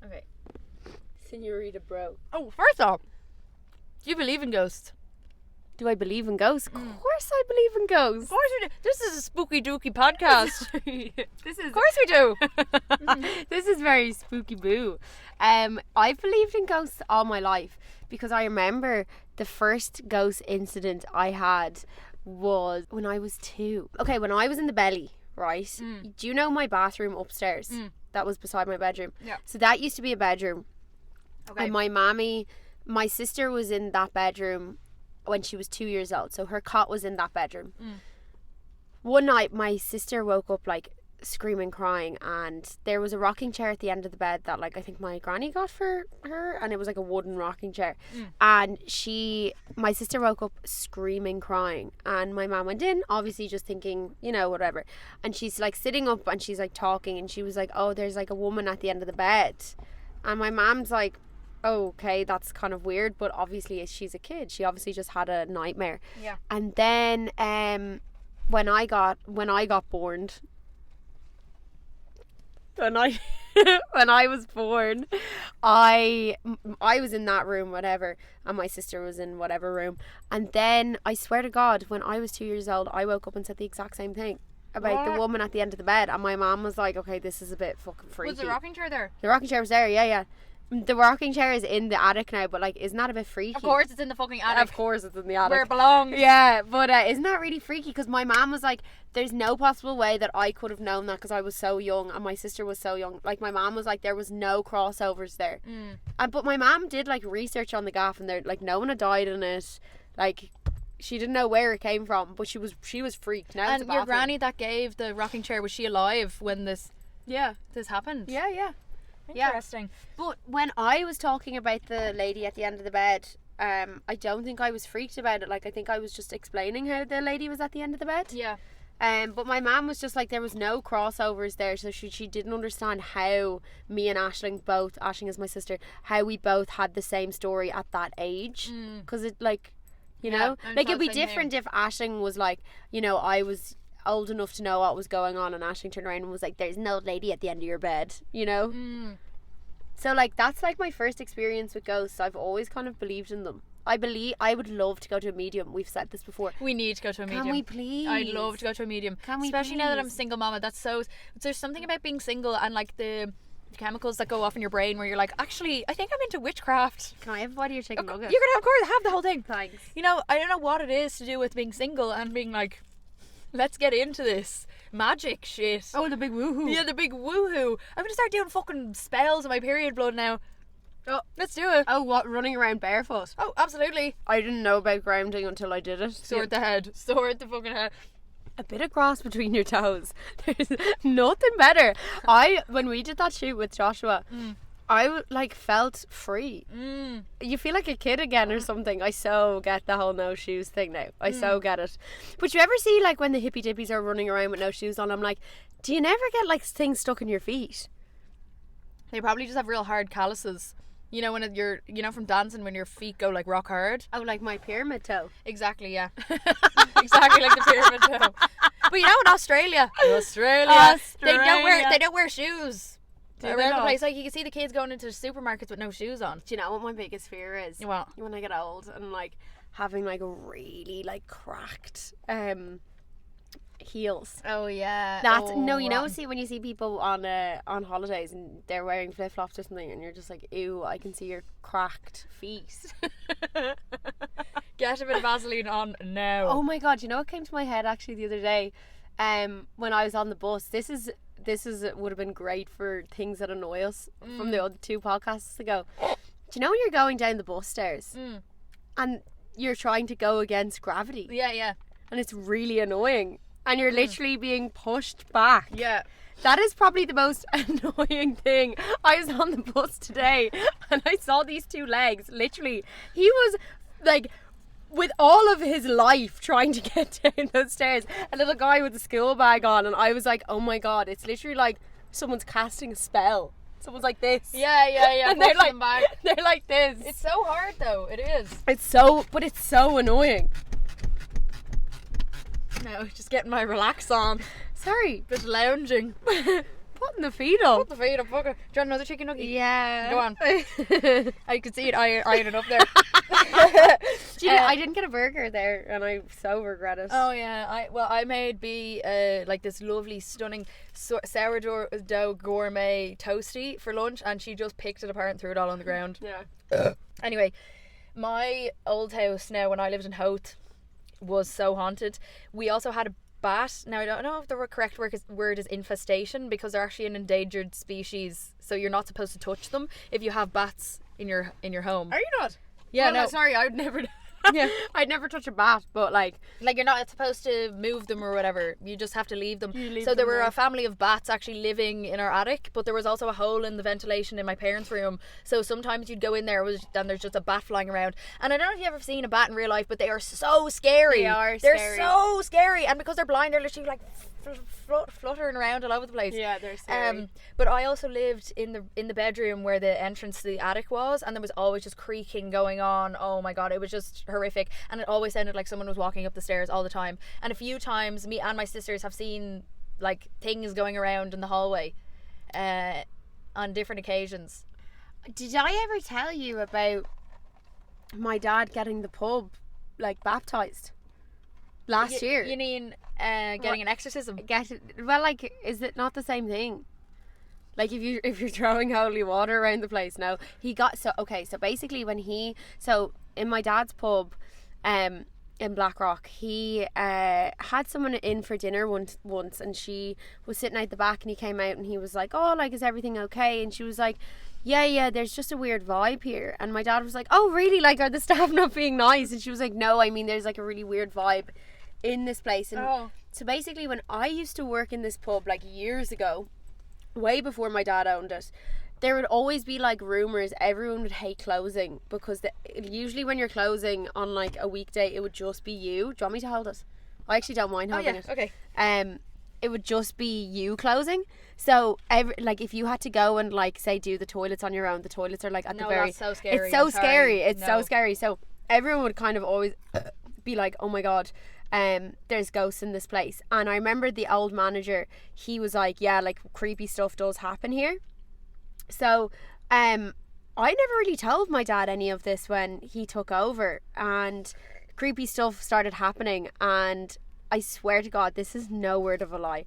Okay. Senorita Bro. Oh, first off, do you believe in ghosts? Do I believe in ghosts? Of course I believe in ghosts. Of course we do. This is a spooky dooky podcast. This is Of course we do. this is very spooky boo. I've believed in ghosts all my life because I remember the first ghost incident I had was when I was 2. Okay, when I was in the belly, right? Do you know my bathroom upstairs? That was beside my bedroom. Yeah. So that used to be a bedroom. Okay. And my sister was in that bedroom when she was 2 years old. So her cot was in that bedroom. One night my sister woke up like screaming, crying, and there was a rocking chair at the end of the bed that like I think my granny got for her, and it was like a wooden rocking chair. And my sister woke up screaming, crying, and my mom went in, obviously just thinking, you know, whatever. And she's like sitting up and she's like talking, and she was like, oh, there's like a woman at the end of the bed. And my mom's like, oh, okay, that's kind of weird, but obviously she's a kid, she obviously just had a nightmare. Yeah. And then when I got born, when I was born, I was in that room, whatever, and my sister was in whatever room. And then I swear to God, when I was 2 years old, I woke up and said the exact same thing about the woman at the end of the bed, and my mom was like, okay, this is a bit fucking freaky. Was the rocking chair there? The rocking chair was there, yeah. The rocking chair is in the attic now, but like, isn't that a bit freaky? Of course it's in the fucking attic. Of course it's in the attic. Where it belongs. Yeah, but isn't that really freaky? Because my mom was like, there's no possible way that I could have known that because I was so young and my sister was so young. Like, my mom was like, there was no crossovers there. But my mom did like research on the gaff, and there like no one had died in it. Like, she didn't know where it came from, but she was freaked. Now And your granny that gave the rocking chair, was she alive when this happened? Yeah. Interesting. But when I was talking about the lady at the end of the bed, I don't think I was freaked about it. Like, I think I was just explaining how the lady was at the end of the bed. Yeah. But my mum was just like, there was no crossovers there, so she didn't understand how me and Aisling is my sister, how we both had the same story at that age. Because it, like, you know, like, it'd be different if Aisling was like, you know, I was old enough to know what was going on, and Aisling turned around and was like, there's no lady at the end of your bed, you know. So like, that's like my first experience with ghosts. I've always kind of believed in them. I would love to go to a medium. We've said this before. We need to go to a medium. Can we please? I'd love to go to a medium. Can we Especially now that I'm please? single mama. There's something about being single and like the chemicals that go off in your brain where you're like, actually, I think I'm into witchcraft. Can I have a bite of your chicken nugget? You're gonna, of course, have the whole thing. Thanks. You know, I don't know what it is to do with being single and being like, let's get into this magic shit. Oh, the big woohoo. Yeah, the big woohoo. I'm gonna start doing fucking spells of my period blood now. Oh, let's do it. Oh, what? Running around barefoot? Oh, absolutely. I didn't know about grounding until I did it. Sword the head. Sword the fucking head. A bit of grass between your toes. There's nothing better. When we did that shoot with Joshua, I like felt free. You feel like a kid again or something. I so get the whole no shoes thing now. I so get it. But you ever see like when the hippy dippies are running around with no shoes on, I'm like, do you never get like things stuck in your feet? They probably just have real hard calluses. You know, when you're, you know, from dancing, when your feet go like rock hard. Oh, like my pyramid toe. Exactly, yeah. Exactly like the pyramid toe. But you know, in Australia, they don't wear shoes. Around the not? place, like you can see the kids going into the supermarkets with no shoes on. Do you know what my biggest fear is? What? When I get old and like having like really like cracked heels. Oh yeah. That's oh, no, you know, wow. see when you see people on holidays and they're wearing flip flops or something, and you're just like, ew, I can see your cracked feet. Get a bit of Vaseline on now. Oh my god, you know what came to my head actually the other day? When I was on the bus, this is would have been great for things that annoy us from the other 2 podcasts ago. Do you know when you're going down the bus stairs and you're trying to go against gravity? Yeah. And it's really annoying. And you're literally being pushed back. Yeah. That is probably the most annoying thing. I was on the bus today and I saw these 2 legs. Literally, he was like, with all of his life trying to get down those stairs, a little guy with a school bag on, and I was like, oh my god, it's literally like someone's casting a spell. Someone's like this. Yeah. And they're like, them back. they're like this. It's so hard though. It is. It's so annoying. No, just getting my relax on. Sorry. Bit lounging. Putting the feet up. Put the feet up. Fuck it. Do you want another chicken nugget? Yeah. Go on. I could see it eyeing it up there. Do you know, I didn't get a burger there, and I so regret it. Oh yeah, I made B like this lovely, stunning sourdough gourmet toasty for lunch, and she just picked it apart and threw it all on the ground. Yeah. Anyway, my old house now when I lived in Howth was so haunted. We also had a bat. Now I don't know if the correct word is infestation, because they're actually an endangered species, so you're not supposed to touch them if you have bats in your home. Are you not? Yeah, well, no. Sorry, I would never. Yeah. I'd never touch a bat, but like you're not supposed to move them or whatever. You just have to leave them. You leave so there them were there. a family of bats actually living in our attic, but there was also a hole in the ventilation in my parents' room. So sometimes you'd go in there and there's just a bat flying around. And I don't know if you've ever seen a bat in real life, but they are so scary. They're They're so scary, and because they're blind, they're literally like fluttering around all over the place. Yeah, they're scary. But I also lived in the bedroom where the entrance to the attic was, and there was always just creaking going on. Oh my god, it was just horrific, and it always sounded like someone was walking up the stairs all the time. And a few times me and my sisters have seen like things going around in the hallway on different occasions. Did I ever tell you about my dad getting the pub like baptized last year? You mean getting an exorcism? Well, like, is it not the same thing? Like if you're throwing holy water around the place. No, he got so basically in my dad's pub in Blackrock, he had someone in for dinner once, and she was sitting out the back, and he came out and he was like, oh, like, is everything okay? And she was like, yeah, there's just a weird vibe here. And my dad was like, oh really, like, are the staff not being nice? And she was like, no, I mean, there's like a really weird vibe in this place. And so basically when I used to work in this pub like years ago, way before my dad owned it, there would always be like rumours everyone would hate closing, because usually when you're closing on like a weekday, it would just be you. Do you want me to hold it? I actually don't mind holding it. Okay. It would just be you closing. So like if you had to go and like say do the toilets on your own, the toilets are like at the very. That's so scary. It's so scary. It's so scary. So everyone would kind of always be like, oh my god, there's ghosts in this place. And I remember the old manager, he was like, yeah, like creepy stuff does happen here. So I never really told my dad any of this when he took over, and creepy stuff started happening, and I swear to God, this is no word of a lie.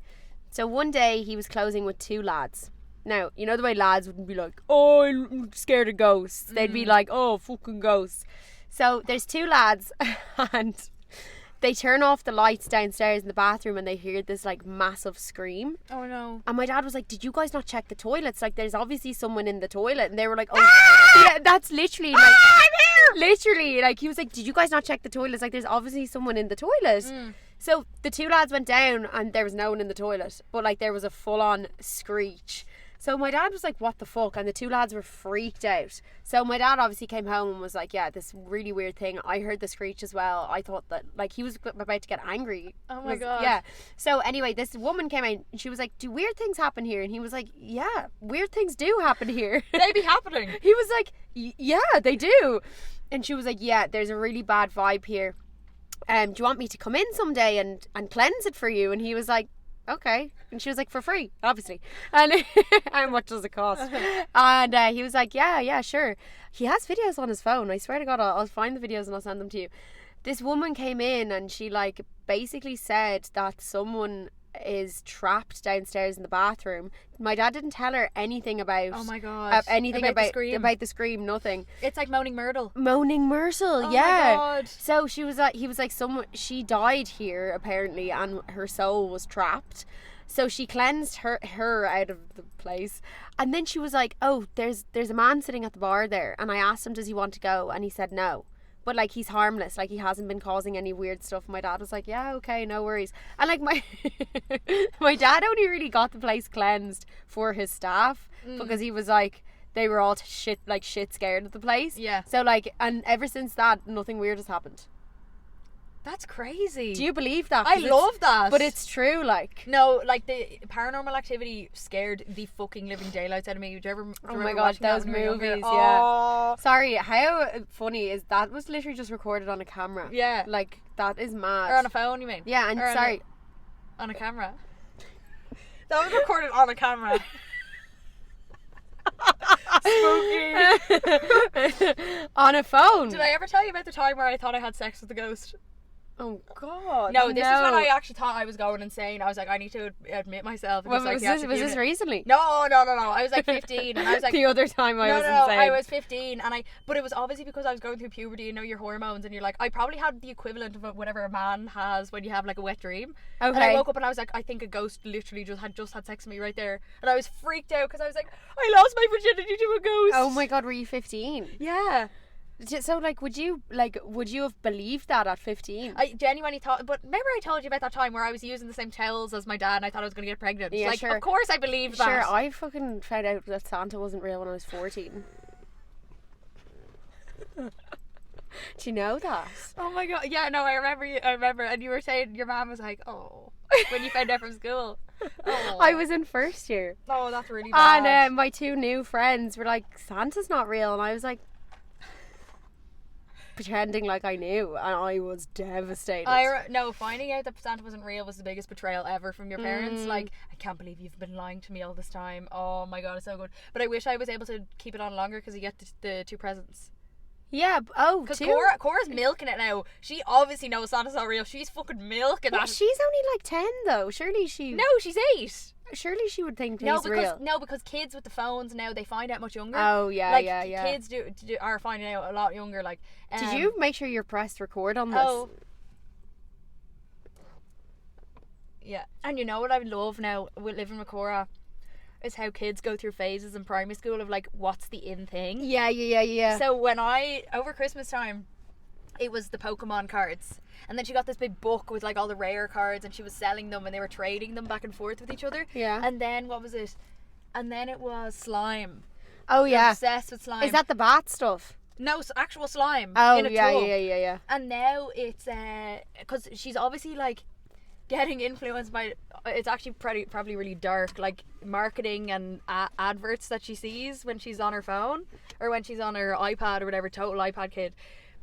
So one day he was closing with two lads. Now, you know the way lads wouldn't be like, oh, I'm scared of ghosts. They'd be like, oh, fucking ghosts. So there's two lads and they turn off the lights downstairs in the bathroom, and they hear this like massive scream. Oh no. And my dad was like, did you guys not check the toilets? Like, there's obviously someone in the toilet. And they were like, oh yeah, that's literally like, I'm here. Literally, like, he was like, did you guys not check the toilets? Like, there's obviously someone in the toilet. So the two lads went down and there was no one in the toilet, but like there was a full-on screech. So my dad was like, what the fuck? And the two lads were freaked out. So my dad obviously came home and was like, yeah, this really weird thing. I heard the screech as well. I thought that, like, he was about to get angry. Oh my God. Yeah. So anyway, this woman came out and she was like, do weird things happen here? And he was like, yeah, weird things do happen here. They be happening. He was like, yeah, they do. And she was like, yeah, there's a really bad vibe here. Do you want me to come in someday and cleanse it for you? And he was like, okay. And she was like, for free, obviously. And how much does it cost? And he was like, yeah, sure. He has videos on his phone. I swear to God, I'll find the videos and I'll send them to you. This woman came in and she like basically said that someone is trapped downstairs in the bathroom. My dad didn't tell her anything about, oh my God, anything about the scream, nothing. It's like Moaning Myrtle. Moaning Myrtle, oh yeah. My God. So she was like, he was like, she died here apparently, and her soul was trapped. So she cleansed her out of the place, and then she was like, oh, there's a man sitting at the bar there, and I asked him, does he want to go? And he said no. But like, he's harmless, like he hasn't been causing any weird stuff. My dad was like, yeah, okay, no worries. And like my dad only really got the place cleansed for his staff, because he was like, they were all shit scared of the place. Yeah. So like, and ever since that, nothing weird has happened. That's crazy. Do you believe that? I love that. But it's true, like. No, like the Paranormal Activity scared the fucking living daylights out of me. Did you ever oh my God, those movies, yeah. Oh. Sorry, how funny is that? Was literally just recorded on a camera. Yeah. Like, that is mad. Or on a phone, you mean? Yeah, and or sorry. on a camera. That was recorded on a camera. Spooky. On a phone. Did I ever tell you about the time where I thought I had sex with a ghost? Oh God. No, this is when I actually thought I was going insane. I was like, I need to admit myself. And Well, just, like, was this recently? No. I was like 15, and I was like, the other time I was insane. I was 15, and but it was obviously because I was going through puberty. You know, your hormones, and you're like, I probably had the equivalent of whatever a man has when you have like a wet dream. Okay. And I woke up and I was like, I think a ghost literally just had sex with me right there, and I was freaked out because I was like, I lost my virginity to a ghost. Oh my God, were you 15? Yeah. So like, would you have believed that at 15? I genuinely thought, but remember I told you about that time where I was using the same towels as my dad and I thought I was going to get pregnant? Yeah, like, sure. Of course I believed that. Sure, I fucking found out that Santa wasn't real when I was 14. Do you know that? Oh my God. Yeah, no, I remember, and you were saying your mom was like, oh, when you found out from school. Oh. I was in first year. Oh, that's really bad. And my two new friends were like, Santa's not real. And I was like, pretending like I knew, and I was devastated. Finding out that Santa wasn't real was the biggest betrayal ever from your parents. Like, I can't believe you've been lying to me all this time. Oh my God, it's so good. But I wish I was able to keep it on longer because you get the 2 presents. Yeah. Oh, because two? Cora's milking it now. She obviously knows Santa's not real. She's fucking milking Well, that. she's only like 10 though. Surely she she would think he's real. No, because kids with the phones now, they find out much younger. Oh yeah, like, yeah. Kids are finding out a lot younger. Like, did you make sure you pressed record on this? Oh. Yeah, and you know what I love now with living with Cora is how kids go through phases in primary school of like, what's the in thing? Yeah. So when over Christmas time, it was the Pokemon cards, and then she got this big book with like all the rare cards, and she was selling them, and they were trading them back and forth with each other. Yeah. And then what was it? And then it was slime. Oh yeah. Obsessed with slime. Is that the bat stuff? No, actual slime. Oh in a yeah, tub. yeah. And now it's because she's obviously like getting influenced by, it's actually probably really dark, like marketing and adverts that she sees when she's on her phone or when she's on her iPad or whatever, total iPad kid.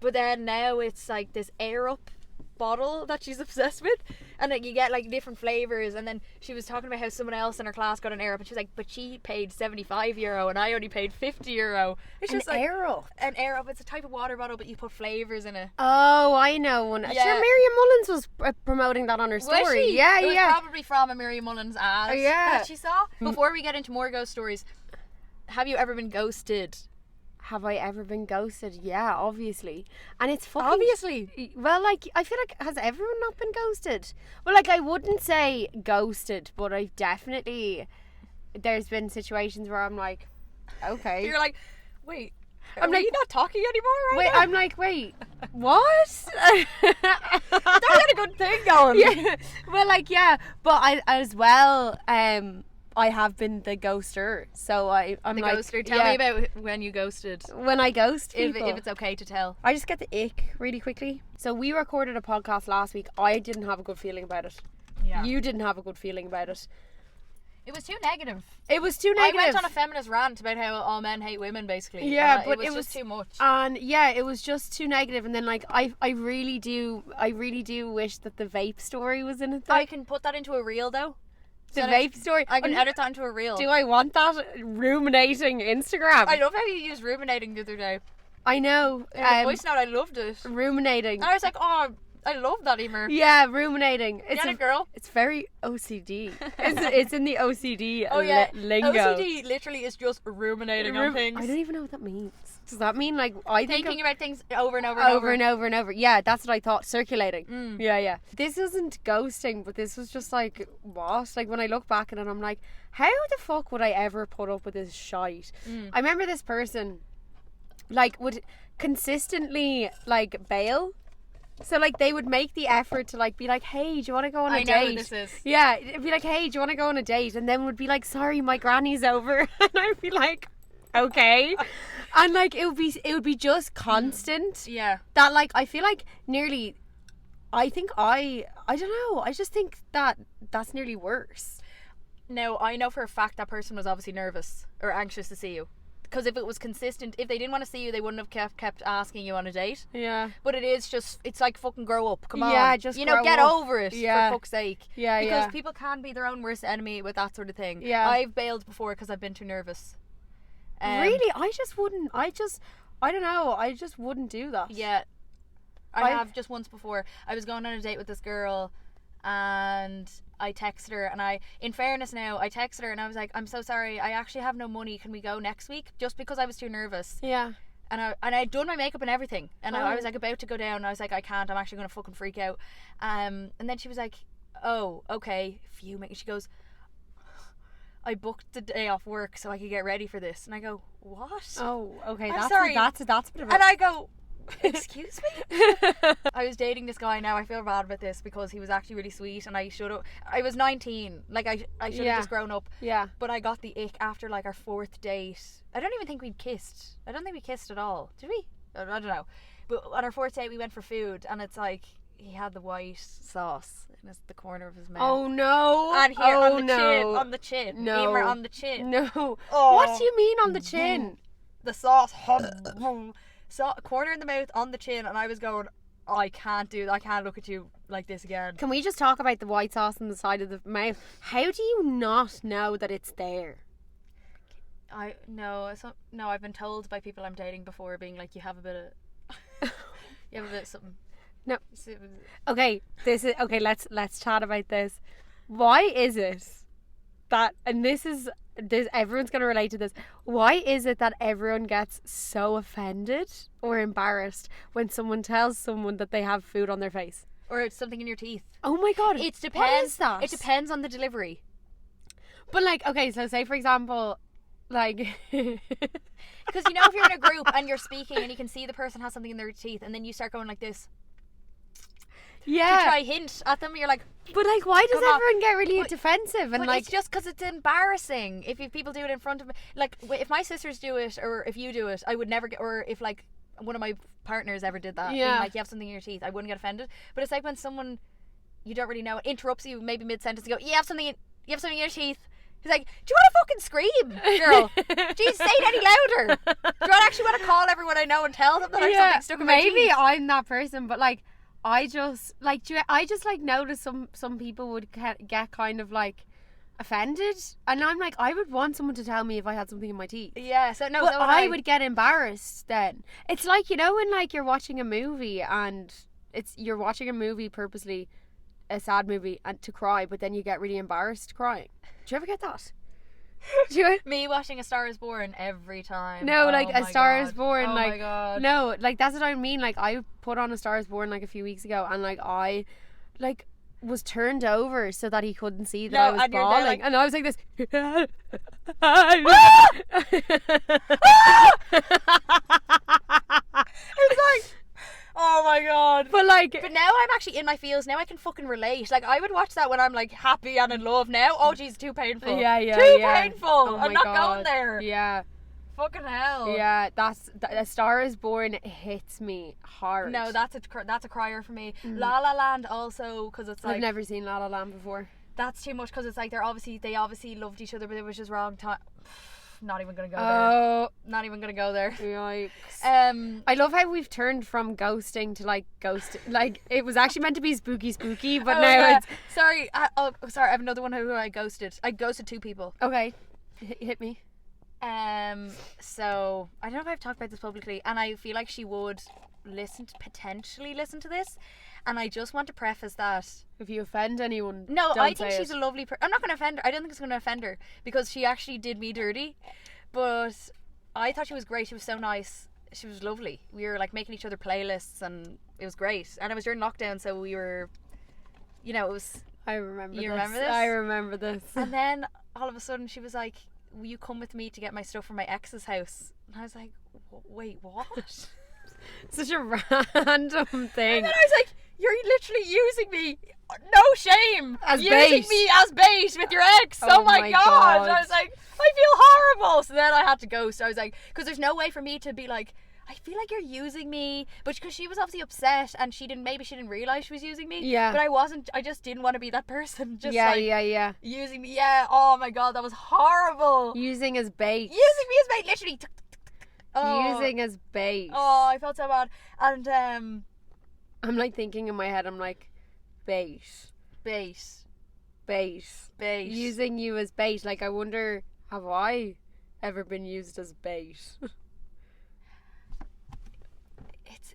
But then now it's like this Air Up bottle that she's obsessed with, and like you get like different flavors. And then she was talking about how someone else in her class got an Air Up, and she was like, but she paid €75 and I only paid €50. It's just like Air Up. an Air Up. It's a type of water bottle, but you put flavors in it. Oh, I know one. Yeah. Sure, Miriam Mullins was promoting that on her story. Was she? Yeah, it was yeah. probably from a Miriam Mullins ad yeah. that she saw. Before we get into more ghost stories, have you ever been ghosted? Have I ever been ghosted? Yeah, obviously. And it's fucking... Obviously. Well, like, I feel like, has everyone not been ghosted? Well, like, I wouldn't say ghosted, but I've definitely... There's been situations where I'm like, okay. You're like, wait, I'm are like, you not talking anymore wait, now? I'm like, wait, what? That had a good thing going. Yeah. Well, like, yeah, but I as well, I have been the ghoster, so I'm The like, ghoster. Tell yeah, me about when you ghosted. when I ghost If people. it's okay to tell. I just get the ick really quickly. So we recorded a podcast last week. I didn't have a good feeling about it. Yeah. You didn't have a good feeling about it. It was too negative. It was too negative. I went on a feminist rant about how all men hate women, basically. Yeah, and but it was just too much. And yeah, it was just too negative. And then like I really do wish that the vape story was in it though. I can put that into a reel though. The So vape story. I can edit that into a reel. Do I want that ruminating Instagram? I love how you used ruminating the other day. I know. In a voice note, I loved it. Ruminating. And I was like, oh, I love that, Emer. Yeah, ruminating. Get it, girl. It's very OCD. it's in the OCD Oh yeah, lingo. OCD literally is just ruminating on things. I don't even know what that means. Does that mean like I think Thinking about things over and over over and over and over? Yeah, that's what I thought. Circulating. Mm. Yeah. This wasn't ghosting, but this was just like what? Like when I look back at it, I'm like, how the fuck would I ever put up with this shite? I remember this person, like, would consistently like bail. So like they would make the effort to like be like, hey, do you want to go on a date? I know what this is. Yeah, it'd be like, hey, do you want to go on a date? And then would be like, sorry, my granny's over. And I'd be like, okay. And like it would be just constant. Yeah. That like I feel like nearly, I don't know. I just think that that's nearly worse. Now I know for a fact that person was obviously nervous or anxious to see you. because if it was consistent, if they didn't want to see you, they wouldn't have kept asking you on a date. Yeah. But it is just, it's like fucking grow up. Come on. Yeah, just grow get up. over it, Yeah. for fuck's sake. Yeah, because yeah. people can be their own worst enemy with that sort of thing. Yeah. I've bailed before because I've been too nervous. Really? I don't know. I just wouldn't do that. Yeah. I have just once before. I was going on a date with this girl and I texted her, and in fairness now, I texted her and I was like, I'm so sorry, I actually have no money, can we go next week? Just because I was too nervous. Yeah. And I'd done my makeup and everything, and I was Oh. like about to go down, and I was like, I can't, I'm actually going to fucking freak out. And then she was like, oh, okay, fuming. She goes, I booked the day off work so I could get ready for this. And I go, what? Oh, okay. I'm sorry. That's a bit of And I go, excuse me? I was dating this guy now. I feel bad about this because he was actually really sweet, and I was 19. Like, I should have Yeah. just grown up. Yeah. But I got the ick after like our 4th date. I don't even think we'd kissed. I don't think we kissed at all. Did we? I don't know. But on our 4th date we went for food, and it's like he had the white sauce in the corner of his mouth. Oh no. And here oh, on the no. chin. On the chin. No. Emer on the chin. No. Oh. What do you mean on the chin? The sauce. So, corner in the mouth, on the chin, and I was going, I can't do that. I can't look at you like this again. Can we just talk about the white sauce on the side of the mouth? How do you not know that it's there? No, I've been told by people I'm dating before, being like, you have a bit of something. No. Okay, let's chat about this. Why is it that, and this everyone's going to relate to this, why is it that everyone gets so offended or embarrassed when someone tells someone that they have food on their face? Or it's something in your teeth. Oh my god. It depends. What is that? It depends on the delivery. But like, okay, so say for example, like because you know, if you're in a group and you're speaking and you can see the person has something in their teeth, and then you start going like this to yeah. try hint at them, you're like, But like, why does Come on. everyone get really But- defensive and but like? it's just because it's embarrassing if people do it in front of me. Like, if my sisters do it, or if you do it, I would never get, or if like one of my partners ever did that, being Yeah. like, you have something in your teeth, I wouldn't get offended. But it's like when someone you don't really know interrupts you maybe mid-sentence and go, you have something in your teeth. He's like, do you want to fucking scream, girl? Jeez, say it any louder. Do I actually want to call everyone I know and tell them that I have something stuck in my maybe teeth? I'm that person, but like, I just like notice some people would get kind of like offended, and I'm like, I would want someone to tell me if I had something in my teeth. Yeah, so no, But so would I would get embarrassed then. It's like, you know, when like you're watching a movie and you're watching a movie purposely, a sad movie, and to cry, but then you get really embarrassed crying. Do you ever get that? Do you? Me watching A Star Is Born every time. No, Oh like A my Star God. Is Born. Oh like my God. no, like that's what I mean. Like I put on A Star Is Born like a few weeks ago, and like I, like was turned over so that he couldn't see that No, I was and you're there, bawling, like- and I was like this. It's like, oh my God. But like, But now I'm actually in my feels. Now I can fucking relate. Like, I would watch that when I'm like happy and in love. Now, oh geez, too painful. yeah, Too yeah. painful. Oh I'm my not God. going there. Yeah, Fucking hell. yeah. A Star Is Born hits me hard. No, that's a crier for me. La La Land also, because it's like I've never seen La La Land before. that's too much, because it's like they obviously loved each other, but it was just wrong time. Not even gonna go there. Oh, Not even gonna go there. yikes. I I love how we've turned from ghosting to like ghosting. Like it was actually meant to be spooky, but oh, now yeah. it's sorry. Sorry. I have another one who I ghosted. I ghosted 2 people. okay. Hit me. So I don't know if I've talked about this publicly, and I feel like she would potentially listen to this, and I just want to preface that. If you offend anyone, No, don't I think say she's it. a lovely person. I'm not going to offend her. I don't think it's going to offend her, because she actually did me dirty, but I thought she was great. She was so nice. She was lovely. We were like making each other playlists, and it was great. And it was during lockdown, so we were, you know, it was. I remember. You this. remember this? I remember this. And then all of a sudden she was like, will you come with me to get my stuff from my ex's house? And I was like, wait, what? Such a random thing. And then I was like, you're literally using me, no shame, As using bait. me as bait with your ex. Oh, Oh my my God. God. I was like, I feel horrible. So then I had to ghost. I was like, because there's no way for me to be like, I feel like you're using me. But because she was obviously upset and she didn't realize she was using me. Yeah. But I just didn't want to be that person. Just yeah, like yeah. using me. Yeah. Oh my God, that was horrible. Using as bait. Using me as bait, literally. Oh. Using as bait. Oh, I felt so bad. And I'm like thinking in my head, I'm like, bait. Using you as bait. Like, I wonder, have I ever been used as bait?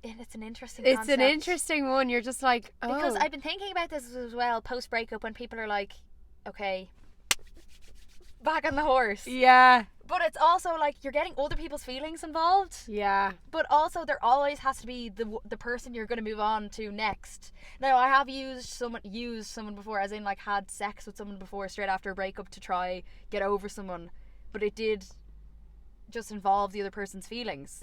It's an interesting It's concept. an interesting one. You're just like, oh. Because I've been thinking about this as well post breakup, when people are like, okay, back on the horse. Yeah. But it's also like you're getting other people's feelings involved. Yeah. But also there always has to be the person you're going to move on to next. Now, I have used someone before, as in like had sex with someone before straight after a breakup to try get over someone, but it did just involve the other person's feelings.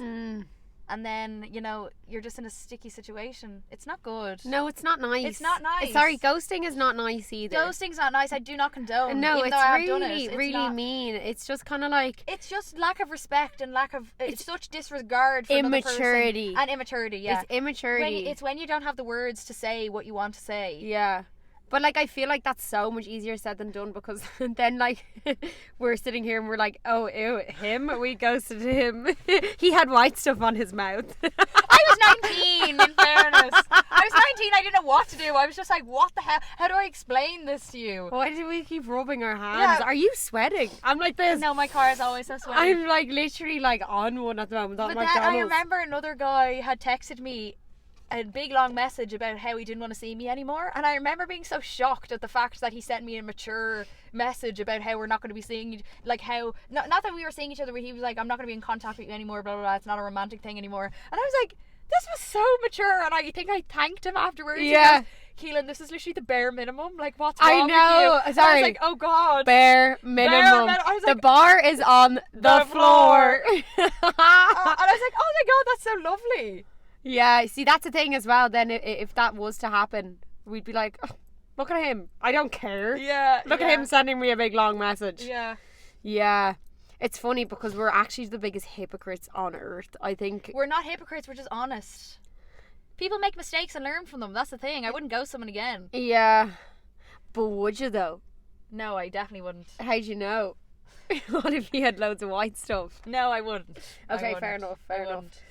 And then, you know, you're just in a sticky situation. It's not good. No, it's not nice. It's not nice. Sorry, ghosting is not nice either. Ghosting's not nice. I do not condone. No, even it's though I have really, done it. It's really not, mean. It's just kind of like it's just lack of respect and lack of it's such disregard for immaturity. another person. And immaturity. Yeah, it's immaturity. it's when you don't have the words to say what you want to say. Yeah. But like, I feel like that's so much easier said than done, because then like we're sitting here and we're like, oh, ew, him, we ghosted him. He had white stuff on his mouth. I was 19, in fairness. I was 19, I didn't know what to do. I was just like, what the hell? How do I explain this to you? Why do we keep rubbing our hands? Yeah. Are you sweating? I'm like this. No, my car is always so sweaty. I'm like literally like on one at the moment. But then I remember another guy had texted me a big long message about how he didn't want to see me anymore, and I remember being so shocked at the fact that he sent me a mature message about how we're not going to be seeing, like how not that we were seeing each other, but he was like, I'm not going to be in contact with you anymore, blah blah blah, it's not a romantic thing anymore. And I was like, this was so mature, and I think I thanked him afterwards. Yeah. Keelan, this is literally the bare minimum. Like, what's wrong I know. with you? Sorry. And I was like, oh God. Bare minimum. I was the like, bar is on the floor. and I was like, oh my God, that's so lovely. Yeah, see, that's the thing as well. Then if that was to happen, we'd be like, oh, look at him. I don't care. Yeah. Look at him sending me a big long message. Yeah. Yeah. It's funny because we're actually the biggest hypocrites on earth, I think. We're not hypocrites, we're just honest. People make mistakes and learn from them. That's the thing. I wouldn't ghost someone again. Yeah. But would you though? No, I definitely wouldn't. How'd you know? What if he had loads of white stuff? No, I wouldn't. Okay, fair enough.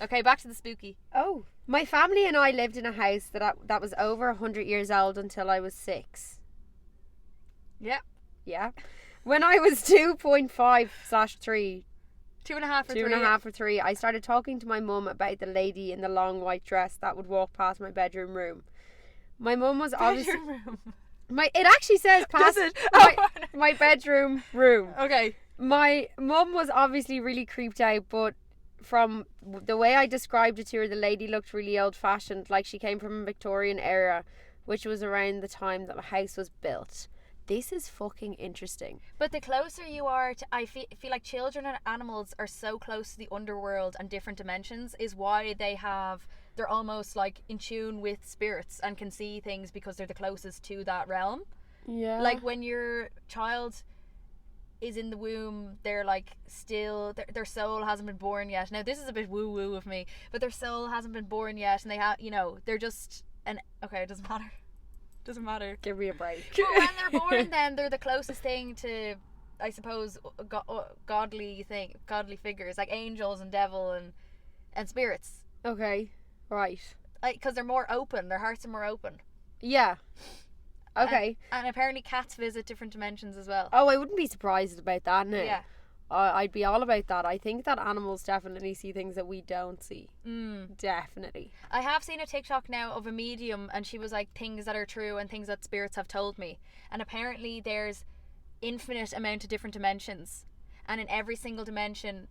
Okay, back to the spooky. Oh, my family and I lived in a house that was over 100 years old until I was 6. Yeah. Yeah. When I was 2.5/3, 2.5 or 3. 2.5 or 3, I started talking to my mum about the lady in the long white dress that would walk past my bedroom room. My mum was obviously it actually says past my bedroom room. Okay. My mum was obviously really creeped out, but from the way I described it to her, the lady looked really old-fashioned, like she came from a Victorian era, which was around the time that the house was built. This is fucking interesting. But the closer you are to, I feel like children and animals are so close to the underworld and different dimensions, is why they're almost like in tune with spirits and can see things because they're the closest to that realm. Yeah. Like when your child is in the womb, they're like still, their soul hasn't been born yet. Now this is a bit woo woo of me, but their soul hasn't been born yet, and they have, they're just okay, it doesn't matter. Doesn't matter. Give me a break. But when they're born, then they're the closest thing to, I suppose, godly figures like angels and devil and spirits. Okay, right. Like, because they're more open, their hearts are more open. Yeah. Okay. And apparently cats visit different dimensions as well. Oh, I wouldn't be surprised about that now. Yeah. I'd be all about that. I think that animals definitely see things that we don't see. Definitely. I have seen a TikTok now of a medium, and she was like, things that are true and things that spirits have told me. And apparently there's infinite amount of different dimensions, and in every single dimension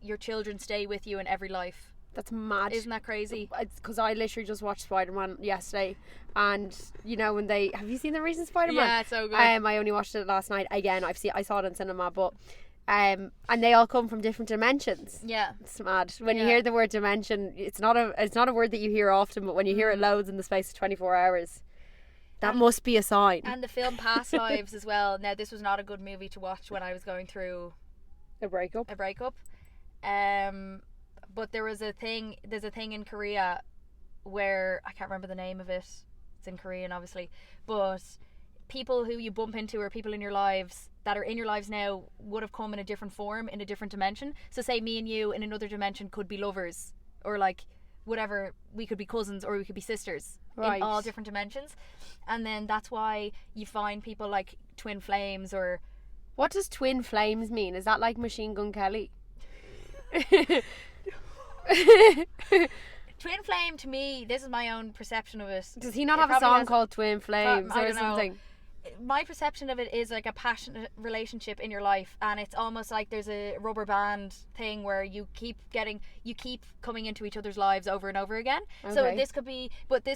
your children stay with you in every life. That's mad. Isn't that crazy? Because I literally just watched Spider-Man yesterday, and when have you seen the recent Spider-Man? Yeah, it's so good. I only watched it last night. Again, I saw it in cinema, but and they all come from different dimensions. Yeah, it's mad. When you hear the word dimension, it's not a word that you hear often, but when you hear it loads in the space of 24 hours, that must be a sign. And the film Past Lives as well. Now, this was not a good movie to watch when I was going through a breakup. but there's a thing in Korea where I can't remember the name of it. It's in Korean, obviously, but people who you bump into or people in your lives that are in your lives now would have come in a different form, in a different dimension. So say me and you in another dimension could be lovers, or like whatever, we could be cousins or we could be sisters, Right. in all different dimensions. And then that's why you find people like twin flames or What does twin flames mean? Is that like Machine Gun Kelly? twin flame. To me, this is my own perception of it. Does he not It have a probably song has- called Twin Flames I or don't know. something? My perception of it is like a passionate relationship in your life, and it's almost like there's a rubber band thing where you keep coming into each other's lives over and over again. So Okay. this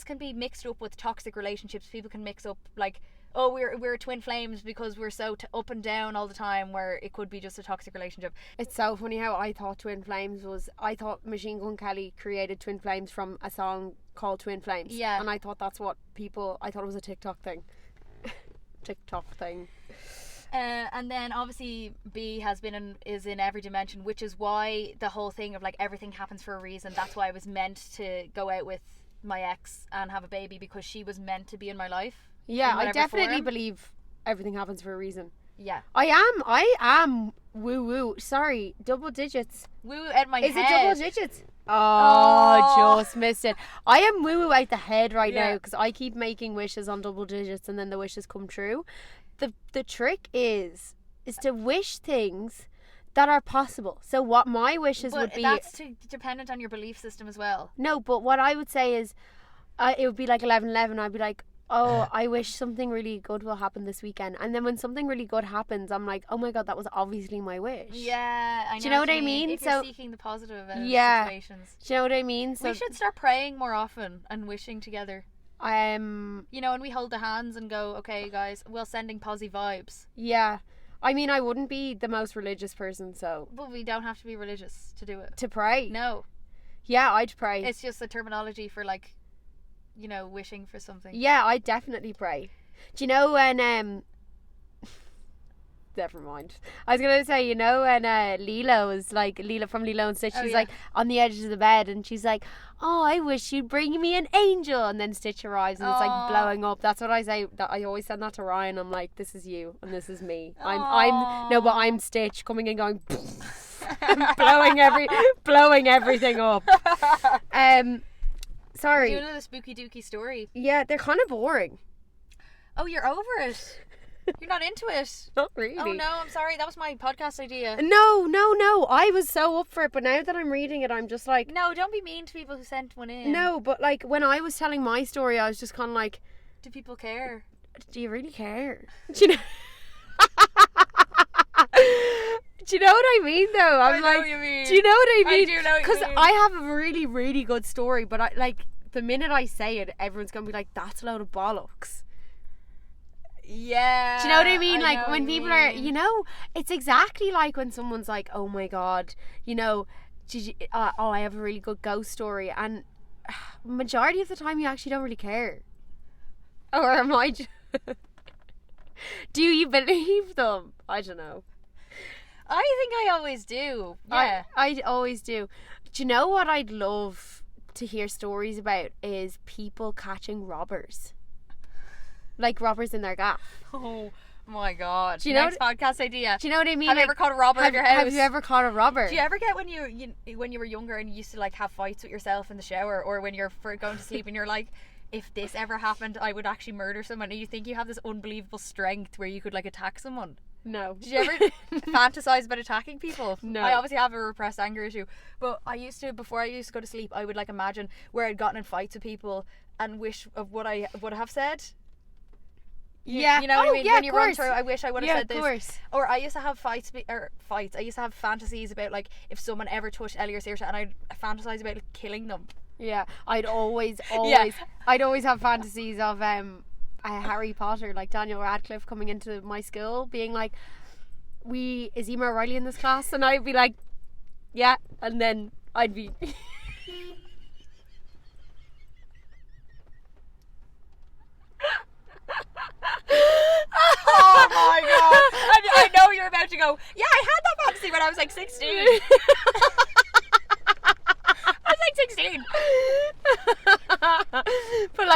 can be mixed up with toxic relationships. People can mix up like, oh, we're twin flames because we're so up and down all the time, where it could be just a toxic relationship. It's so funny how I thought Machine Gun Kelly created Twin Flames from a song called Twin Flames. Yeah. And I thought I thought it was a TikTok thing. And then obviously B is in every dimension, which is why the whole thing of like everything happens for a reason. That's why I was meant to go out with my ex and have a baby, because she was meant to be in my life. Yeah, in I whatever definitely form. believe everything happens for a reason. Yeah. I am woo woo. Sorry, double digits. Woo at my Is it head. double digits? Oh, Oh. just missed it. I am woo woo out the head right now Yeah. because I keep making wishes on double digits and then the wishes come true. The trick is to wish things that are possible. So what my wishes But would be, that's dependent on your belief system as well. no, but what I would say is, it would be like 11:11. I'd be like, oh, I wish something really good will happen this weekend. And then when something really good happens, I'm like, oh my god, that was obviously my wish. Yeah, I know. Do you know what I mean? If So- you're seeking the positive out of Yeah. situations. Do you know what I mean? So We should start praying more often and wishing together. You know, and we hold the hands and go, okay, guys, we're sending positive vibes. yeah. I mean, I wouldn't be the most religious person, so But we don't have to be religious to do it. to pray. No, Yeah, I'd pray. it's just a terminology for like, you know, wishing for something. Yeah, I'd definitely pray. Do you know when never mind. I was gonna say, you know, when Leela from Lilo and Stitch, Oh, she's yeah. like on the edge of the bed and she's like, oh, I wish you'd bring me an angel, and then Stitch arrives and it's like Aw. blowing up. That's what I say. That I always send that to Ryan. I'm like, this is you and this is me. Aw. I'm Stitch coming and going blowing everything up. Sorry. Do you know the spooky dooky story? Yeah, they're kind of boring. Oh, you're over it. You're not into it. Not really. Oh no, I'm sorry. That was my podcast idea. No. I was so up for it, but now that I'm reading it, I'm just like, No, don't be mean to people who sent one in. no. But like when I was telling my story, I was just kind of like, Do people care? do you really care? Do you know? Do you know what I mean? Though I'm know like, what you mean. do you know what I I mean? do know what you Because mean. I have a really, really good story, but I like the minute I say it, everyone's gonna be like, that's a load of bollocks. Yeah. Do you know what I mean? know Like what when you people are, mean. you know, it's exactly like when someone's like, "Oh my god, you know, I have a really good ghost story," and majority of the time you actually don't really care. Or am I? Do you believe them? I don't know. I think I always do. Yeah. I always do. Do you know what I'd love to hear stories about is people catching robbers, like robbers in their gaff. Oh my god. Do you know Next podcast idea. Do you know what I mean? Have you ever caught a robber in your house? Have you ever caught a robber? Do you ever get when you were younger and you used to like have fights with yourself in the shower, or when you're going to sleep and you're like, if this ever happened, I would actually murder someone, and you think you have this unbelievable strength where you could like attack someone? No. Did you ever fantasize about attacking people? No. I obviously have a repressed anger issue, but before I used to go to sleep, I would like imagine where I'd gotten in fights with people and wish of what I would have said. Yeah. You know what I Oh, mean? yeah, When of you run course. through, I wish I would have Yeah, said of this. course. Or I used to have fights. I used to have fantasies about like if someone ever touched Ellie or Saoirse, and I'd fantasize about like, killing them. Yeah, I'd always Yeah. I'd always have fantasies of Harry Potter, like Daniel Radcliffe coming into my school being like, is Emma O'Reilly in this class? And I'd be like, yeah, and then I'd be Oh my god! I know you're about to go. Yeah, I had that fantasy when I was like 16.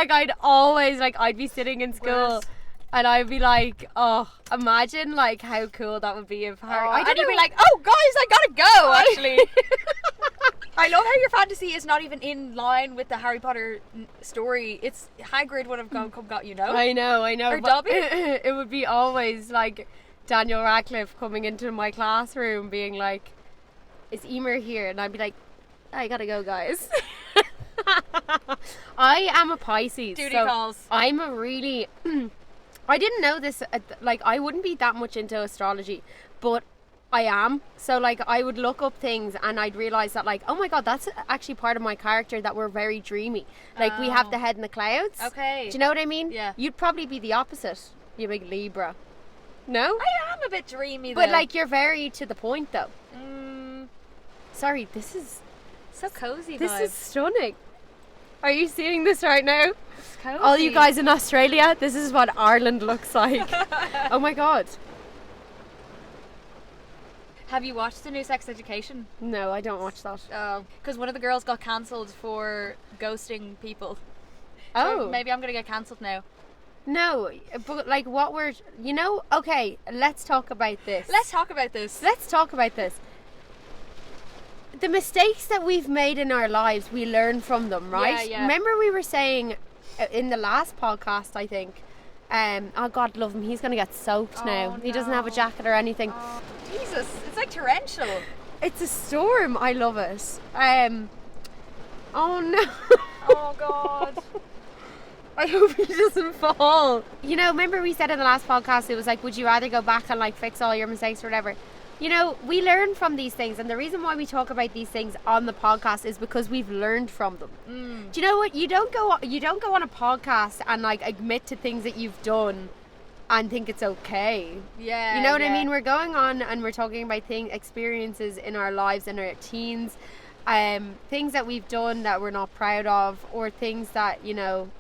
like I'd always like I'd be sitting in school. Worse. And I'd be like, oh, imagine like how cool that would be if Harry. And you'd be like, oh guys, I gotta go. Actually, I love how your fantasy is not even in line with the Harry Potter story. It's Hagrid would have come got you, know. I know. Or but Dobby. It would be always like Daniel Radcliffe coming into my classroom, being like, "Is Emer here?" And I'd be like, "I gotta go, guys." I am a Pisces. Duty so calls. I'm a really. I didn't know this. Like, I wouldn't be that much into astrology, but I am. So, like, I would look up things and I'd realize that, like, oh my god, that's actually part of my character, that we're very dreamy. Like, we have the head in the clouds. Okay. Do you know what I mean? Yeah. You'd probably be the opposite. You big Libra. No? I am a bit dreamy, though. But, like, you're very to the point, though. Mm, Sorry, this is so cozy. this vibe. is stunning. Are you seeing this right now? It's cozy. All you guys in Australia, this is what Ireland looks like. Oh my god. Have you watched the new Sex Education? No, I don't watch that. Because one of the girls got cancelled for ghosting people. Oh. So maybe I'm gonna get cancelled now. No, but like what we're, you know, okay, let's talk about this. Let's talk about this. Let's talk about this. The mistakes that we've made in our lives, we learn from them, right? Yeah. Remember we were saying in the last podcast, I think, oh God, love him, he's going to get soaked now. He doesn't have a no. jacket or anything. Oh, Jesus, it's like torrential. It's a storm, I love it. Oh no. Oh God. I hope he doesn't fall. You know, remember we said in the last podcast, it was like, would you rather go back and like fix all your mistakes or whatever? You know, we learn from these things, and the reason why we talk about these things on the podcast is because we've learned from them. Do you know what? You don't go on a podcast and like admit to things that you've done and think it's okay. Yeah. You know what I mean? We're going on and we're talking about experiences in our lives in our teens, things that we've done that we're not proud of, or things that, you know,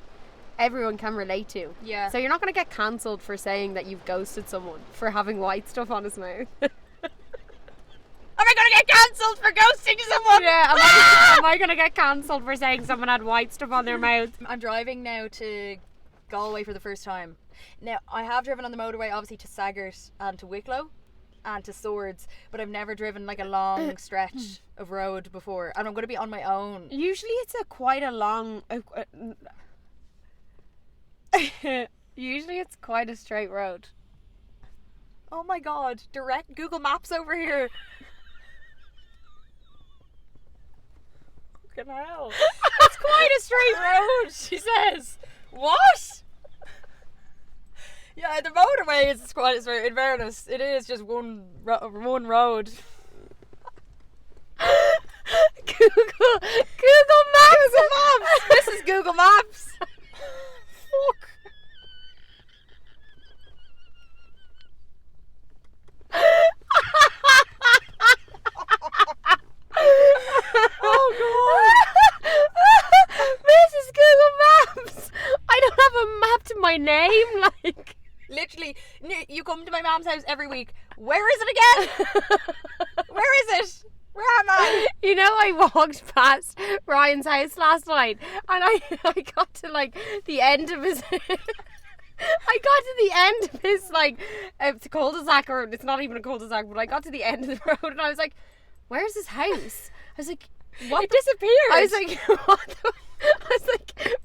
everyone can relate to. Yeah. So you're not going to get cancelled for saying that you've ghosted someone for having white stuff on his mouth. Am I gonna get cancelled for ghosting someone? Yeah, am I gonna get cancelled for saying someone had white stuff on their mouth? I'm driving now to Galway for the first time. Now, I have driven on the motorway, obviously, to Saggart and to Wicklow and to Swords, but I've never driven like a long stretch of road before, and I'm going to be on my own. Usually it's quite a long... usually it's quite a straight road. Oh my God, direct Google Maps over here. Fucking hell. It's quite a straight road, she says. What? Yeah, the motorway is quite straight. In fairness, it is just one road. Google Maps. This is Google Maps. Fuck. Oh God. This is Google Maps. I don't have a map to my name, like. Literally, you come to my mom's house every week. Where is it again? Where is it? Where am I? You know, I walked past Ryan's house last night and I got to like the end of his I got to the end of his like it's a cul-de-sac, or it's not even a cul-de-sac, but I got to the end of the road and I was like, where's his house? I was like, what? It disappeared. I was like,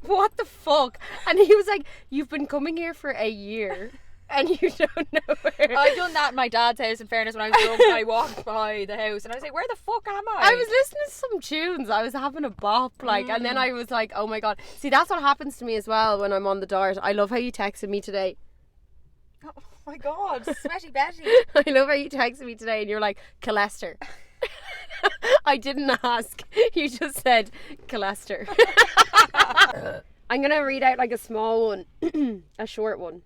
what the fuck? And he was like, you've been coming here for a year and you don't know where. I've done that in my dad's house, in fairness, when I was drunk. I walked by the house and I was like, where the fuck am I? I was listening to some tunes. I was having a bop, like, and then I was like, oh my God. See, that's what happens to me as well when I'm on the dart. I love how you texted me today. Oh my God, sweaty Betty. I love how you texted me today and you're like, Colester. I didn't ask. You just said Colester. I'm going to read out like a small one, a short one.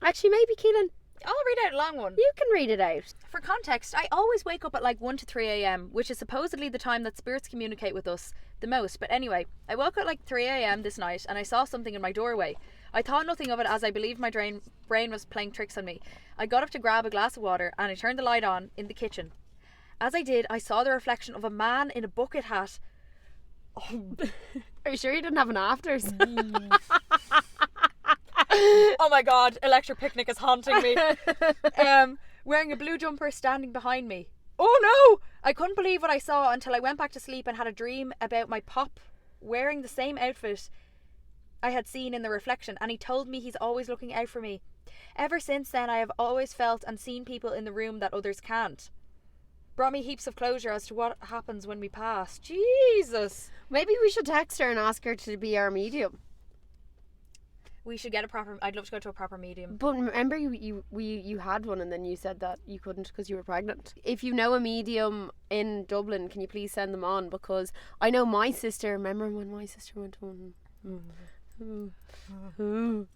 Actually, maybe Keelan, I'll read out a long one. you can read it out. For context, I always wake up at like 1 to 3 a.m, which is supposedly the time that spirits communicate with us the most. But anyway, I woke up at like 3 a.m. this night and I saw something in my doorway. I thought nothing of it, as I believed my brain was playing tricks on me. I got up to grab a glass of water and I turned the light on in the kitchen. As I did, I saw the reflection of a man in a bucket hat Are you sure you didn't have an afters? Oh my god, Electric Picnic is haunting me. Wearing a blue jumper standing behind me. Oh no! I couldn't believe what I saw until I went back to sleep and had a dream about my pop wearing the same outfit I had seen in the reflection, and he told me he's always looking out for me. Ever since then, I have always felt and seen people in the room that others can't. Brought me heaps of closure as to what happens when we pass. Jesus! Maybe we should text her and ask her to be our medium. We should get a proper... I'd love to go to a proper medium. But remember you had one and then you said that you couldn't because you were pregnant. If you know a medium in Dublin, can you please send them on? Because I know my sister... Remember when my sister went on...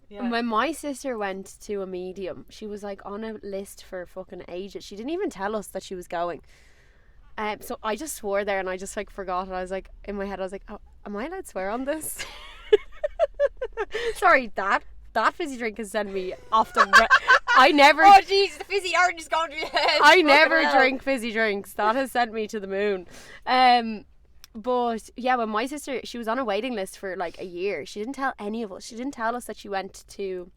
Yeah. When my sister went to a medium, she was like on a list for fucking ages. She didn't even tell us that she was going. So I just swore there and I just like forgot. And I was like, in my head I was like, oh, am I allowed to swear on this? Sorry, that fizzy drink has sent me off the I never... Oh jeez, the fizzy orange is going to your head. I never drink fizzy drinks. That has sent me to the moon. But yeah, when my sister, she was on a waiting list for like a year. She didn't tell any of us. She didn't tell us that she went to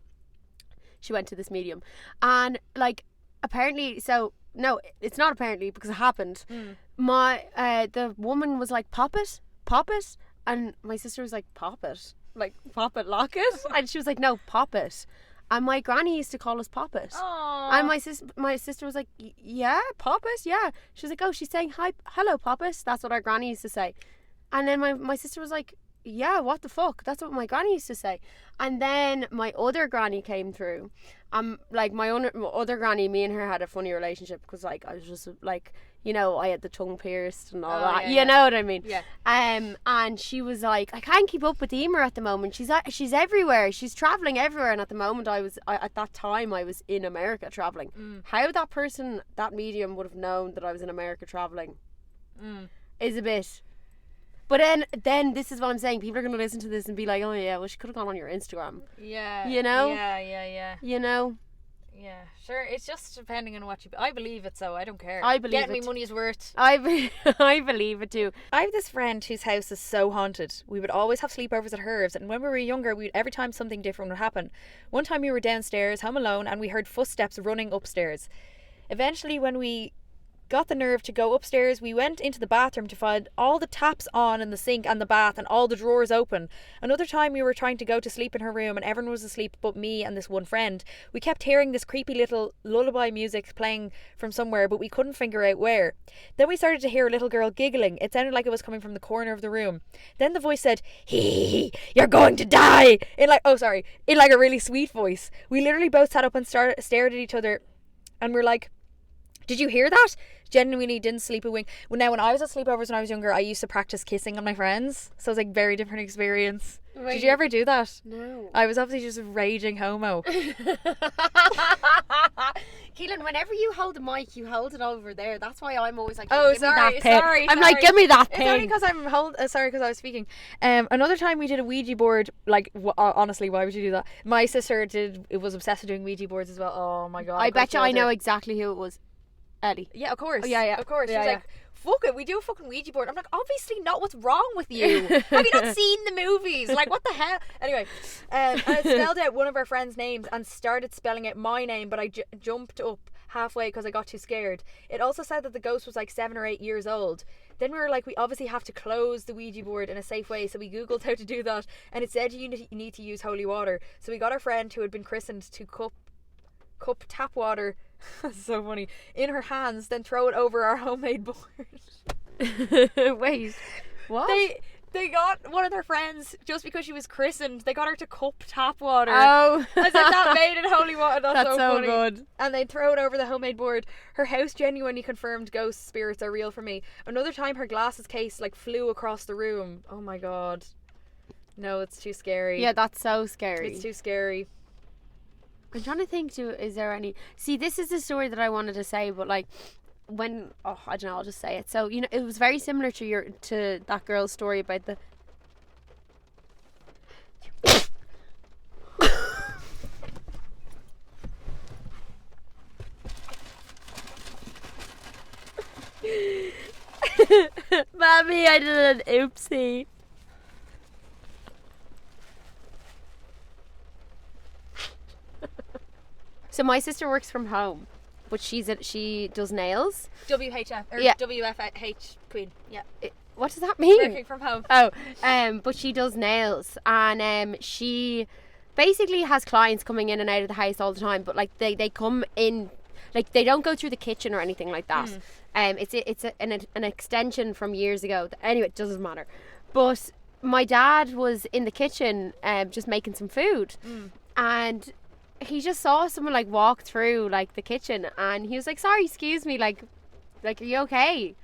this medium. And like apparently, so no, it's not apparently because it happened. The woman was like, pop it, and my sister was like, pop it, lock it. And she was like, no, pop it. And my granny used to call us pop it. Aww. And my sister was like, yeah, pop it, yeah. She was like, oh, she's saying hi, hello, pop it. That's what our granny used to say. And then my sister was like, yeah, what the fuck? That's what my granny used to say. And then my other granny came through. Like my other granny, me and her had a funny relationship because like I was just like, you know, I had the tongue pierced and all that. Yeah, you know what I mean? Yeah. And she was like, I can't keep up with Emer at the moment. She's everywhere. She's traveling everywhere. And at the moment, at that time I was in America traveling. How that medium would have known that I was in America traveling is a bit. But then this is what I'm saying. People are going to listen to this and be like, oh yeah, well she could have gone on your Instagram. Yeah. You know? Yeah. You know? Yeah, sure. It's just depending on what you... I believe it, so I don't care. I believe Get it. me money's worth. I believe it too. I have this friend whose house is so haunted. We would always have sleepovers at hers, and when we were younger, every time something different would happen. One time we were downstairs, home alone, and we heard footsteps running upstairs. Eventually, when we got the nerve to go upstairs, we went into the bathroom to find all the taps on in the sink and the bath and all the drawers open. Another time we were trying to go to sleep in her room and everyone was asleep but me and this one friend. We kept hearing this creepy little lullaby music playing from somewhere, but we couldn't figure out where. Then we started to hear a little girl giggling. It sounded like it was coming from the corner of the room. Then the voice said, "Hee, you're going to die," in like a really sweet voice. We literally both sat up and stared at each other and we're like, did you hear that? Genuinely didn't sleep a wink. Well, now when I was at sleepovers when I was younger, I used to practice kissing on my friends, so it was like very different experience. Wait. Did you ever do that? No. I was obviously just a raging homo. Keelan, whenever you hold the mic, you hold it over there. That's why I'm always like, Oh, give sorry, me that pin. sorry. I'm like, give me that It's only pin. because I'm sorry, because I was speaking. Another time we did a Ouija board. Like, honestly, why would you do that? My sister was obsessed with doing Ouija boards as well. Oh my god! I bet you I know exactly who it was. Ellie. Yeah, of course. Oh, yeah. Of course. Yeah, She's like, fuck it, we do a fucking Ouija board. I'm like, obviously not. What's wrong with you? Have you not seen the movies? Like, what the hell? Anyway, and I spelled out one of our friends' names and started spelling out my name, but I jumped up halfway because I got too scared. It also said that the ghost was like 7 or 8 years old. Then we were like, we obviously have to close the Ouija board in a safe way, so we googled how to do that, and it said you need to use holy water. So we got our friend who had been christened to cup tap water, so funny, in her hands, then throw it over our homemade board. Wait, what? They got one of their friends, just because she was christened, they got her to cup tap water. Oh. As if that made it holy water. That's so funny. Good. And they throw it over the homemade board. Her house genuinely confirmed ghost spirits are real for me. Another time her glasses case like flew across the room. Oh my god. No, it's too scary. Yeah, that's so scary. It's too scary. I'm trying to think too, is there any... See, this is the story that I wanted to say, but like, when... Oh, I don't know, I'll just say it. So, you know, it was very similar to that girl's story about the... Mommy, I did an oopsie. So my sister works from home, but she does nails. WHF or Yeah. WFH Queen. Yeah. What does that mean? Working from home. Oh, but she does nails, and she basically has clients coming in and out of the house all the time. But like they come in, like they don't go through the kitchen or anything like that. It's an extension from years ago. Anyway, it doesn't matter. But my dad was in the kitchen, just making some food, and he just saw someone like walk through like the kitchen, and he was like, "Sorry, excuse me, like are you okay?"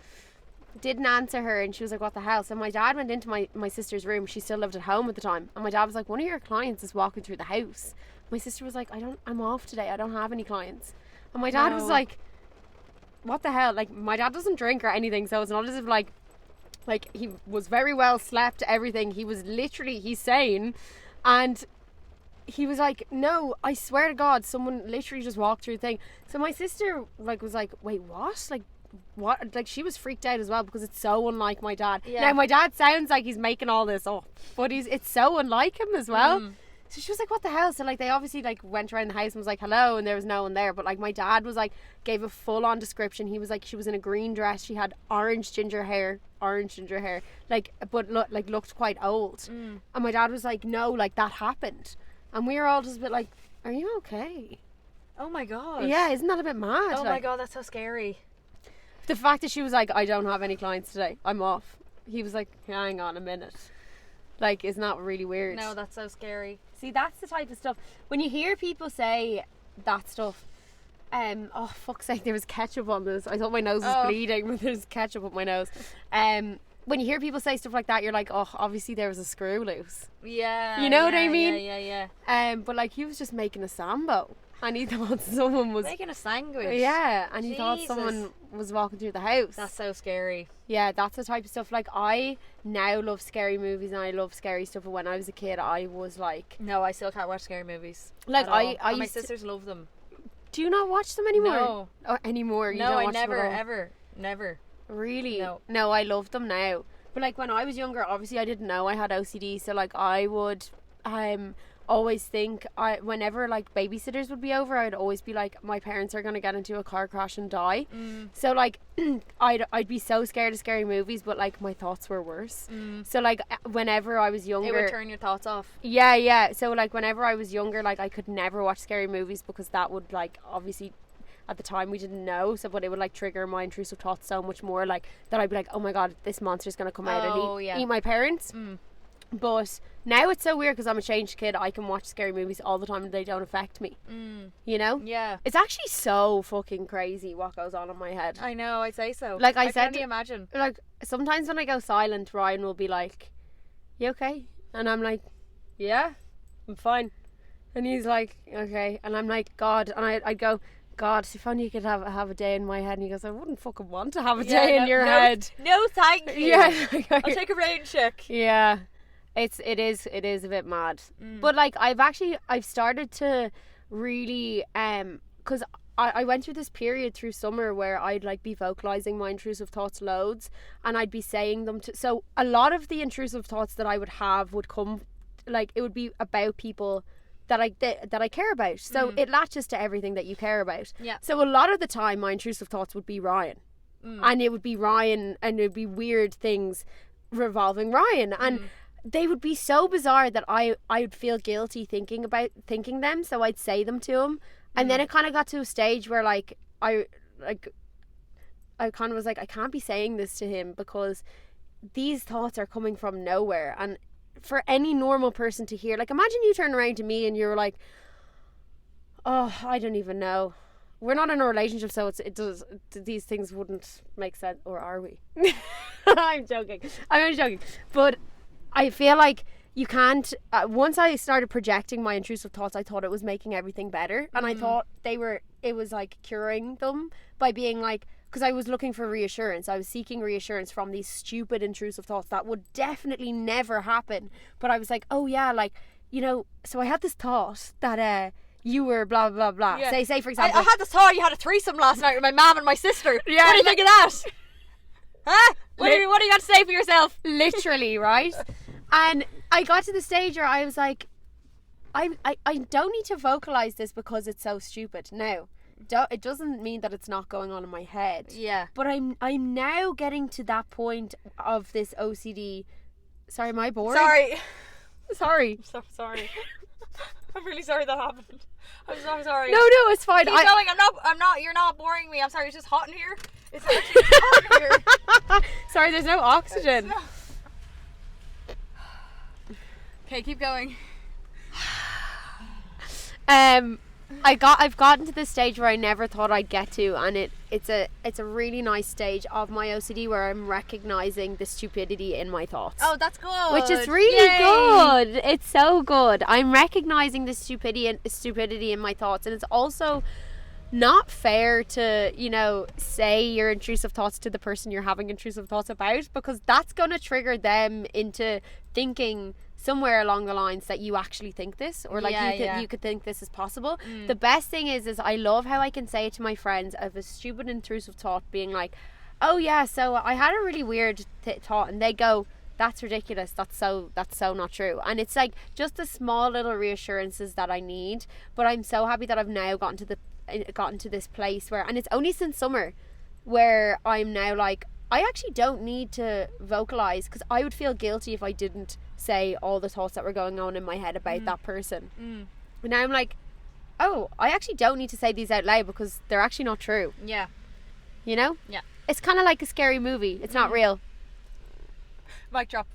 Didn't answer her, and she was like, "What the hell?" So my dad went into my sister's room. She still lived at home at the time, and my dad was like, "One of your clients is walking through the house." My sister was like, I'm off today, I don't have any clients." And my dad was like, "What the hell?" Like, my dad doesn't drink or anything, so it's not as if like he was very well slept, everything. He was literally, he's sane. And he was like, "No, I swear to God, someone literally just walked through the thing." So my sister like was like, "Wait, what?" Like, what? Like, she was freaked out as well, because it's so unlike my dad. Now my dad sounds like he's making all this up, but it's so unlike him as well. So she was like, "What the hell?" So like they obviously like went around the house and was like, "Hello," and there was no one there. But like my dad was like, gave a full on description. He was like, she was in a green dress, she had orange ginger hair, like, but looked quite old. And my dad was like, "No, like that happened." And we were all just a bit like, "Are you okay?" Oh my god. Yeah, isn't that a bit mad? Oh like, my god, that's so scary. the fact that she was like, "I don't have any clients today, I'm off." He was like, "Hang on a minute." Like, isn't that really weird? No, that's so scary. See, that's the type of stuff. When you hear people say that stuff, oh fuck's sake, there was ketchup on this. I thought my nose was bleeding, but there's ketchup up my nose. When you hear people say stuff like that, you're like, "Oh, obviously there was a screw loose." Yeah. You know what I mean? Yeah. But like, he was just making a sambo, and he thought someone was Making a sandwich. yeah, and he thought Jesus. someone was walking through the house. That's so scary. Yeah, that's the type of stuff. Like, I now love scary movies and I love scary stuff, but when I was a kid, I was like, No, I still can't watch scary movies. Like, at all. I And my used to- sisters love them. "Do you not watch them anymore?" No. Or anymore? You No, don't I watch them never, at all? ever, never. Really? No. I love them now. But like, when I was younger, obviously I didn't know I had OCD, so like I would always think, whenever like babysitters would be over, I'd always be like, my parents are gonna get into a car crash and die. So like I'd be so scared of scary movies, but like my thoughts were worse. So like whenever I was younger, It would turn your thoughts off. yeah, so like whenever I was younger, like I could never watch scary movies, because that would like, obviously at the time we didn't know, so, but it would like trigger my intrusive thoughts so much more, like that I'd be like, "Oh my god, this monster's gonna come out and eat my parents." But now it's so weird, because I'm a changed kid. I can watch scary movies all the time and they don't affect me. You know? Yeah. It's actually so fucking crazy what goes on in my head. I know, I'd say so. Like, I can said only imagine. Like, sometimes when I go silent, Ryan will be like, "You okay?" And I'm like, "Yeah, I'm fine." And he's like, "Okay." And I'm like, "God." And I'd go, "God, if only you could have a day in my head." And he goes, "I wouldn't fucking want to have a day in your head." No, thank you. Yeah. I'll take a rain check. Yeah. It is a bit mad. But like, I've started to really, because I went through this period through summer where I'd like be vocalizing my intrusive thoughts loads, and I'd be saying them so a lot of the intrusive thoughts that I would have would come, like, it would be about people that I care about. So it latches to everything that you care about. Yeah. So a lot of the time my intrusive thoughts would be Ryan. And it would be Ryan, and it would be weird things revolving Ryan, and they would be so bizarre that I would feel guilty thinking them, so I'd say them to him. And then it kind of got to a stage where like I kind of was like, I can't be saying this to him, because these thoughts are coming from nowhere. And for any normal person to hear, like, imagine you turn around to me and you're like, "Oh, I don't even know. We're not in a relationship, so these things wouldn't make sense." Or are we? I'm joking. I'm only joking. But I feel like you can't, once I started projecting my intrusive thoughts, I thought it was making everything better, and I thought it was like curing them by being like, because I was looking for reassurance. I was seeking reassurance from these stupid intrusive thoughts that would definitely never happen. But I was like, "Oh yeah, like, you know, so I had this thought that you were blah blah blah." Yeah. Say for example, I had this thought you had a threesome last night with my mum and my sister. Yeah, What do you think of that? Huh? What do you got to say for yourself? literally, right? And I got to the stage where I was like, I don't need to vocalize this because it's so stupid. No, it doesn't mean that it's not going on in my head. Yeah. But I'm now getting to that point of this OCD. Sorry, am I bored? Sorry. Sorry. I'm so sorry. I'm really sorry that happened. I'm so sorry. No, it's fine. Keep going. I'm not. You're not boring me. I'm sorry. It's just hot in here. It's actually hot in here. Sorry, there's no oxygen. Okay, keep going. I've gotten to this stage where I never thought I'd get to, and it's a really nice stage of my OCD where I'm recognizing the stupidity in my thoughts. Oh, that's good. Which is really good. It's so good. I'm recognizing the stupidity in my thoughts, and it's also not fair to, you know, say your intrusive thoughts to the person you're having intrusive thoughts about, because that's going to trigger them into thinking somewhere along the lines that you actually think this, or like you could think this is possible. The best thing is I love how I can say it to my friends of a stupid intrusive thought being like, oh yeah, so I had a really weird thought, and they go, that's ridiculous, that's so not true. And it's like just the small little reassurances that I need. But I'm so happy that I've now gotten to this place where, and it's only since summer, where I'm now like, I actually don't need to vocalize, because I would feel guilty if I didn't say all the thoughts that were going on in my head about that person. And now I'm like, oh, I actually don't need to say these out loud because they're actually not true. Yeah. You know? Yeah. It's kind of like a scary movie. It's not real. Mic drop.